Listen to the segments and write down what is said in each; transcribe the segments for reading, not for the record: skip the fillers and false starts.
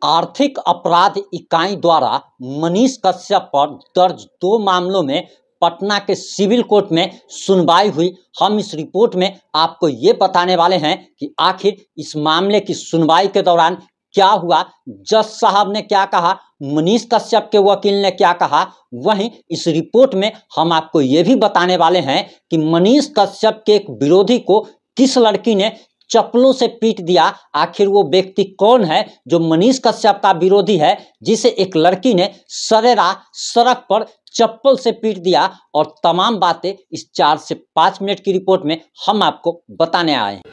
आर्थिक अपराध इकाई द्वारा मनीष कश्यप पर दर्ज 2 मामलों में पटना के सिविल कोर्ट में सुनवाई हुई। हम इस रिपोर्ट में आपको ये बताने वाले हैं कि आखिर इस मामले की सुनवाई के दौरान क्या हुआ, जज साहब ने क्या कहा, मनीष कश्यप के वकील ने क्या कहा। वहीं इस रिपोर्ट में हम आपको ये भी बताने वाले हैं कि मनीष कश्यप के एक विरोधी को किस लड़की ने चप्पलों से पीट दिया। आखिर वो व्यक्ति कौन है जो मनीष कश्यप का विरोधी है, जिसे एक लड़की ने सरेराह सड़क पर चप्पल से पीट दिया। और तमाम बातें इस 4 से 5 मिनट की रिपोर्ट में हम आपको बताने आए हैं।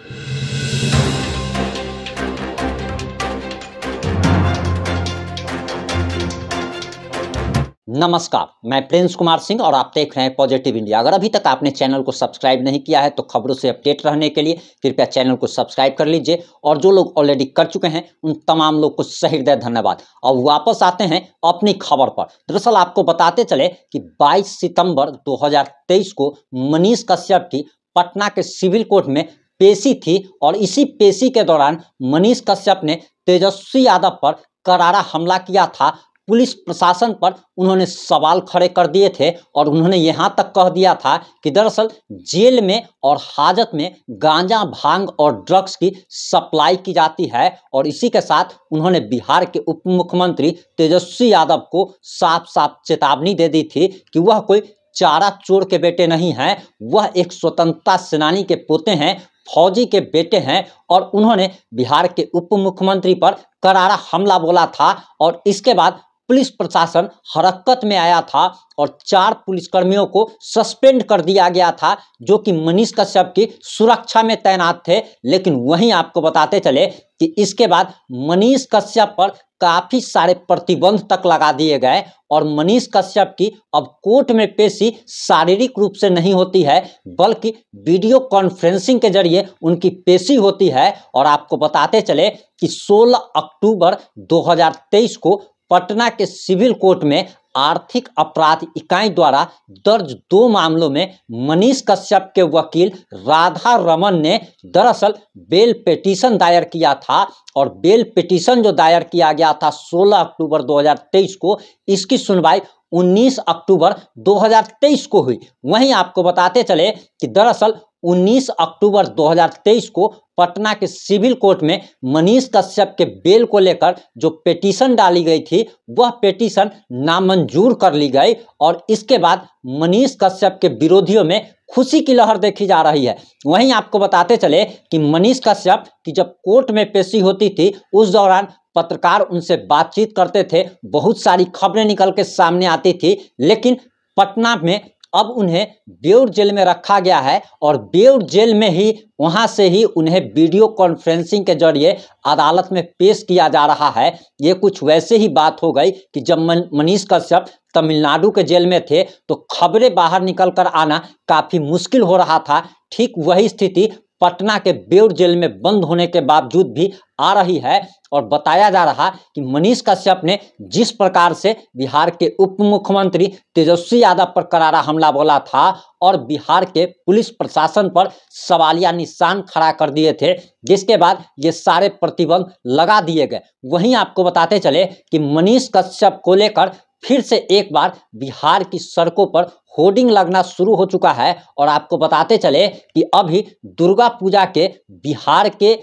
नमस्कार, मैं प्रिंस कुमार सिंह और आप देख रहे हैं पॉजिटिव इंडिया। अगर अभी तक आपने चैनल को सब्सक्राइब नहीं किया है तो खबरों से अपडेट रहने के लिए कृपया चैनल को सब्सक्राइब कर लीजिए। और जो लोग ऑलरेडी कर चुके हैं उन तमाम लोग को सही हृदय धन्यवाद। अब वापस आते हैं अपनी खबर पर। दरअसल आपको बताते चले कि 22 सितंबर 2023 को मनीष कश्यप की पटना के सिविल कोर्ट में पेशी थी और इसी पेशी के दौरान मनीष कश्यप ने तेजस्वी यादव पर करारा हमला किया था। पुलिस प्रशासन पर उन्होंने सवाल खड़े कर दिए थे और उन्होंने यहां तक कह दिया था कि दरअसल जेल में और हाजत में गांजा, भांग और ड्रग्स की सप्लाई की जाती है। और इसी के साथ उन्होंने बिहार के उप मुख्यमंत्री तेजस्वी यादव को साफ साफ चेतावनी दे दी थी कि वह कोई चारा चोर के बेटे नहीं हैं, वह एक स्वतंत्रता सेनानी के पोते हैं, फौजी के बेटे हैं। और उन्होंने बिहार के उप मुख्यमंत्री पर करारा हमला बोला था। और इसके बाद पुलिस प्रशासन हरकत में आया था और 4 पुलिसकर्मियों को सस्पेंड कर दिया गया था जो कि मनीष कश्यप की सुरक्षा में तैनात थे। लेकिन वहीं आपको बताते चले कि इसके बाद मनीष कश्यप पर काफी सारे प्रतिबंध तक लगा दिए गए और मनीष कश्यप की अब कोर्ट में पेशी शारीरिक रूप से नहीं होती है बल्कि वीडियो कॉन्फ्रेंसिंग के जरिए उनकी पेशी होती है। और आपको बताते चले कि 16 अक्टूबर 2023 को पटना के सिविल कोर्ट में आर्थिक अपराध इकाई द्वारा दर्ज 2 मामलों में मनीष कश्यप के वकील राधा रमन ने दरअसल बेल पिटीशन दायर किया था। और बेल पिटीशन जो दायर किया गया था 16 अक्टूबर 2023 को, इसकी सुनवाई 19 अक्टूबर 2023 को हुई। वहीं आपको बताते चले कि दरअसल 19 अक्टूबर 2023 को पटना के सिविल कोर्ट में मनीष कश्यप के बेल को लेकर जो पिटीशन डाली गई थी वह पिटीशन नामंजूर कर ली गई। और इसके बाद मनीष कश्यप के विरोधियों में खुशी की लहर देखी जा रही है। वहीं आपको बताते चले कि मनीष कश्यप की जब कोर्ट में पेशी होती थी उस दौरान पत्रकार उनसे बातचीत करते थे, बहुत सारी खबरें निकल के सामने आती थी। लेकिन पटना में अब उन्हें बेउर जेल में रखा गया है और बेउर जेल में ही वहां से ही उन्हें वीडियो कॉन्फ्रेंसिंग के जरिए अदालत में पेश किया जा रहा है। ये कुछ वैसे ही बात हो गई कि जब मनीष कश्यप तमिलनाडु के जेल में थे तो खबरें बाहर निकल कर आना काफी मुश्किल हो रहा था। ठीक वही स्थिति पटना के बेउर जेल में बंद होने के बावजूद भी आ रही है। और बताया जा रहा कि मनीष कश्यप ने जिस प्रकार से बिहार के उप मुख्यमंत्री तेजस्वी यादव पर करारा हमला बोला था और बिहार के पुलिस प्रशासन पर सवालिया निशान खड़ा कर दिए थे, जिसके बाद ये सारे प्रतिबंध लगा दिए गए। वहीं आपको बताते चले कि मनीष कश्यप को लेकर फिर से एक बार बिहार की सड़कों पर होर्डिंग लगना शुरू हो चुका है। और आपको बताते चले कि अभी दुर्गा पूजा के बिहार के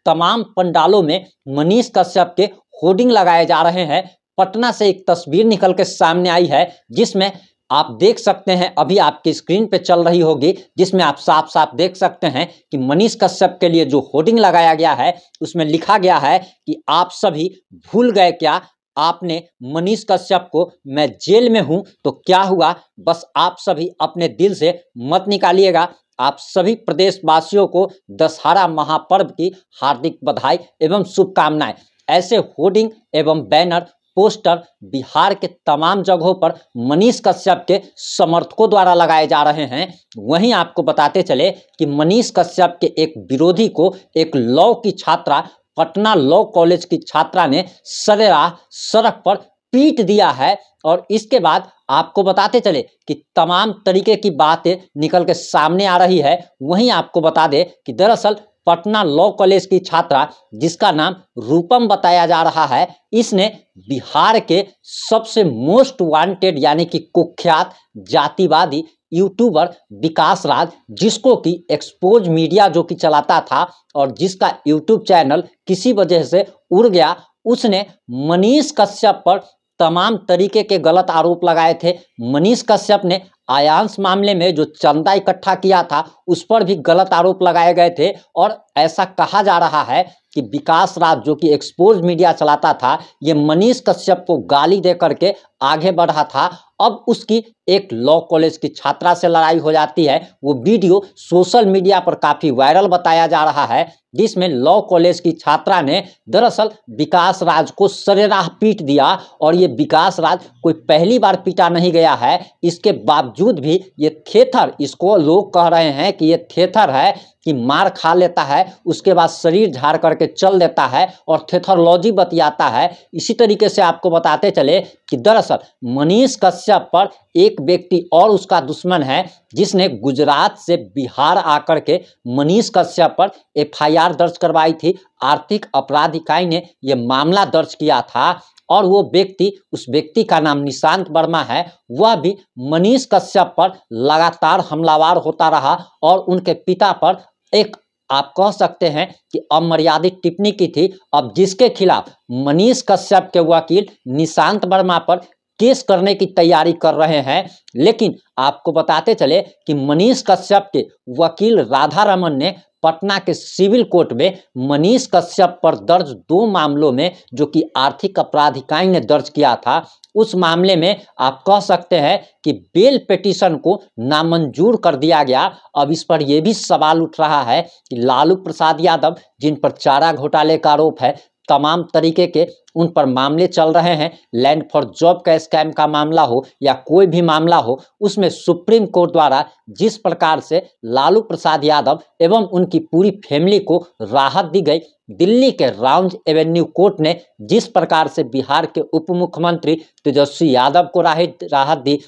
तमाम पंडालों में मनीष कश्यप के होर्डिंग लगाए जा रहे हैं। पटना से एक तस्वीर निकल के सामने आई है जिसमें आप देख सकते हैं, अभी आपकी स्क्रीन पे चल रही होगी, जिसमें आप साफ साफ देख सकते हैं कि मनीष कश्यप के लिए जो होर्डिंग लगाया गया है उसमें लिखा गया है कि आप सभी भूल गए क्या, आपने मनीष कश्यप को मैं जेल में हूं तो क्या हुआ, बस आप सभी अपने दिल से मत निकालिएगा। आप सभी प्रदेशवासियों को दशहरा महापर्व की हार्दिक बधाई एवं शुभकामनाएं। ऐसे होर्डिंग एवं बैनर पोस्टर बिहार के तमाम जगहों पर मनीष कश्यप के समर्थकों द्वारा लगाए जा रहे हैं। वहीं आपको बताते चले कि मनीष कश्यप के एक विरोधी को एक लॉ की छात्रा, पटना लॉ कॉलेज की छात्रा ने सरेराह सड़क पर पीट दिया है। और इसके बाद आपको बताते चले कि तमाम तरीके की बातें निकल के सामने आ रही है। वहीं आपको बता दें कि दरअसल पटना लॉ कॉलेज की छात्रा जिसका नाम रूपम बताया जा रहा है, इसने बिहार के सबसे मोस्ट वांटेड यानी कि कुख्यात जातिवादी यूट्यूबर विकास राज, जिसको कि एक्सपोज मीडिया जो कि चलाता था और जिसका यूट्यूब चैनल किसी वजह से उड़ गया, उसने मनीष कश्यप पर तमाम तरीके के गलत आरोप लगाए थे। मनीष कश्यप ने आयांश मामले में जो चंदा इकट्ठा किया था उस पर भी गलत आरोप लगाए गए थे और ऐसा कहा जा रहा है कि विकास राज जो कि एक्सपोज मीडिया चलाता था, ये मनीष कश्यप को गाली दे करके आगे बढ़ा था। अब उसकी एक लॉ कॉलेज की छात्रा से लड़ाई हो जाती है। वो वीडियो सोशल मीडिया पर काफ़ी वायरल बताया जा रहा है, जिसमें लॉ कॉलेज की छात्रा ने दरअसल विकास राज को सरेराह पीट दिया। और ये विकास राज कोई पहली बार पीटा नहीं गया है, इसके बावजूद भी ये थेथर, इसको लोग कह रहे हैं कि ये थेथर है कि मार खा लेता है उसके बाद शरीर झाड़ करके चल देता है और थेथरोलॉजी बतियाता है। इसी तरीके से आपको बताते चले कि दरअसल मनीष कश्यप पर एक व्यक्ति और उसका दुश्मन है, जिसने गुजरात से बिहार आकर के मनीष कश्यप पर एफआईआर दर्ज करवाई थी। आर्थिक अपराध इकाई ने यह मामला दर्ज किया था और वो व्यक्ति, उस व्यक्ति का नाम निशांत वर्मा है, वह भी मनीष कश्यप पर लगातार हमलावर होता रहा और उनके पिता पर एक, आप कह सकते हैं कि अमर्यादित टिप्पणी की थी। अब जिसके खिलाफ मनीष कश्यप के वकील निशांत वर्मा पर केस करने की तैयारी कर रहे हैं, लेकिन आपको बताते चले कि मनीष कश्यप के वकील राधा रमन ने पटना के सिविल कोर्ट में मनीष कश्यप पर दर्ज 2 मामलों में, जो कि आर्थिक अपराध इकाई ने दर्ज किया था, उस मामले में आप कह सकते हैं कि बेल पिटीशन को नामंजूर कर दिया गया। अब इस पर यह भी सवाल उठ रहा है कि लालू प्रसाद यादव, जिन पर चारा घोटाले का आरोप है, तमाम तरीके के उन पर मामले चल रहे हैं, लैंड फॉर जॉब का स्कैम का मामला हो या कोई भी मामला हो, उसमें सुप्रीम कोर्ट द्वारा जिस प्रकार से लालू प्रसाद यादव एवं उनकी पूरी फैमिली को राहत दी गई, दिल्ली के राउंज एवेन्यू कोर्ट ने जिस प्रकार से बिहार के उप मुख्यमंत्री तेजस्वी यादव को राहत दी,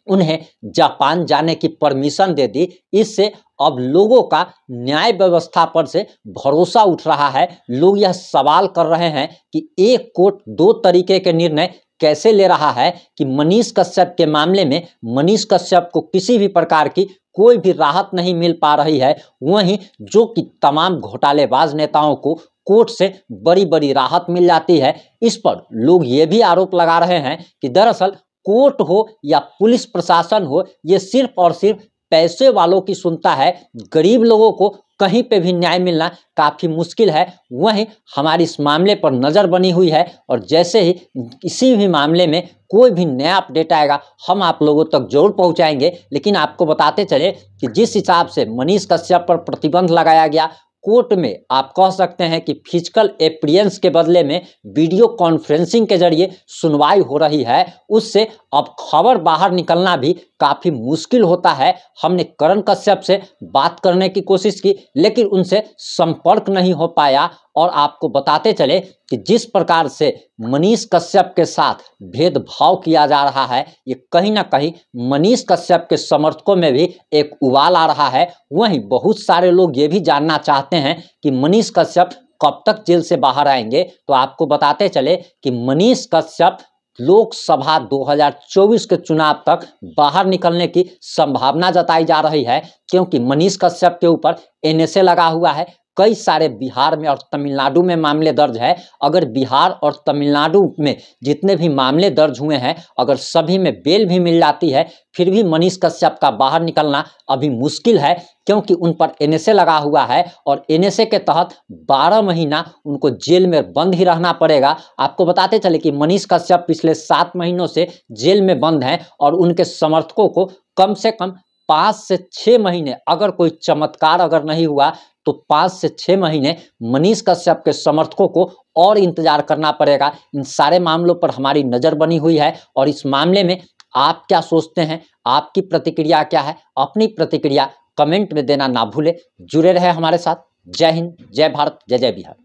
उन्हें जापान जाने की परमिशन दे दी, इससे अब लोगों का न्याय व्यवस्था पर से भरोसा उठ रहा है। लोग यह सवाल कर रहे हैं कि एक कोर्ट 2 तरीके के निर्णय कैसे ले रहा है कि मनीष कश्यप के मामले में मनीष कश्यप को किसी भी प्रकार की कोई भी राहत नहीं मिल पा रही है, वहीं जो कि तमाम घोटालेबाज नेताओं को कोर्ट से बड़ी बड़ी राहत मिल जाती है। इस पर लोग ये भी आरोप लगा रहे हैं कि दरअसल कोर्ट हो या पुलिस प्रशासन हो, ये सिर्फ और सिर्फ पैसे वालों की सुनता है, गरीब लोगों को कहीं पे भी न्याय मिलना काफ़ी मुश्किल है। वहीं हमारी इस मामले पर नज़र बनी हुई है और जैसे ही किसी भी मामले में कोई भी नया अपडेट आएगा हम आप लोगों तक जरूर पहुंचाएंगे। लेकिन आपको बताते चले कि जिस हिसाब से मनीष कश्यप पर प्रतिबंध लगाया गया, कोर्ट में आप कह सकते हैं कि फिजिकल अपीयरेंस के बदले में वीडियो कॉन्फ्रेंसिंग के जरिए सुनवाई हो रही है, उससे अब खबर बाहर निकलना भी काफ़ी मुश्किल होता है। हमने करण कश्यप से बात करने की कोशिश की, लेकिन उनसे संपर्क नहीं हो पाया। और आपको बताते चले कि जिस प्रकार से मनीष कश्यप के साथ भेदभाव किया जा रहा है, ये कहीं ना कहीं मनीष कश्यप के समर्थकों में भी एक उबाल आ रहा है। वहीं बहुत सारे लोग ये भी जानना चाहते हैं कि मनीष कश्यप कब तक जेल से बाहर आएंगे। तो आपको बताते चले कि मनीष कश्यप लोकसभा 2024 के चुनाव तक बाहर निकलने की संभावना जताई जा रही है, क्योंकि मनीष कश्यप के ऊपर एनएसए लगा हुआ है। कई सारे बिहार में और तमिलनाडु में मामले दर्ज है। अगर बिहार और तमिलनाडु में जितने भी मामले दर्ज हुए हैं, अगर सभी में बेल भी मिल जाती है, फिर भी मनीष कश्यप का बाहर निकलना अभी मुश्किल है, क्योंकि उन पर एनएसए लगा हुआ है और एनएसए के तहत 12 महीना उनको जेल में बंद ही रहना पड़ेगा। आपको बताते चले कि मनीष कश्यप पिछले 7 महीनों से जेल में बंद हैं और उनके समर्थकों को कम से कम 5 से 6 महीने, अगर कोई चमत्कार अगर नहीं हुआ तो 5 से 6 महीने मनीष कश्यप के समर्थकों को और इंतजार करना पड़ेगा। इन सारे मामलों पर हमारी नज़र बनी हुई है और इस मामले में आप क्या सोचते हैं, आपकी प्रतिक्रिया क्या है? अपनी प्रतिक्रिया कमेंट में देना ना भूले। जुड़े रहे हमारे साथ। जय हिंद, जय भारत, जय जय बिहार।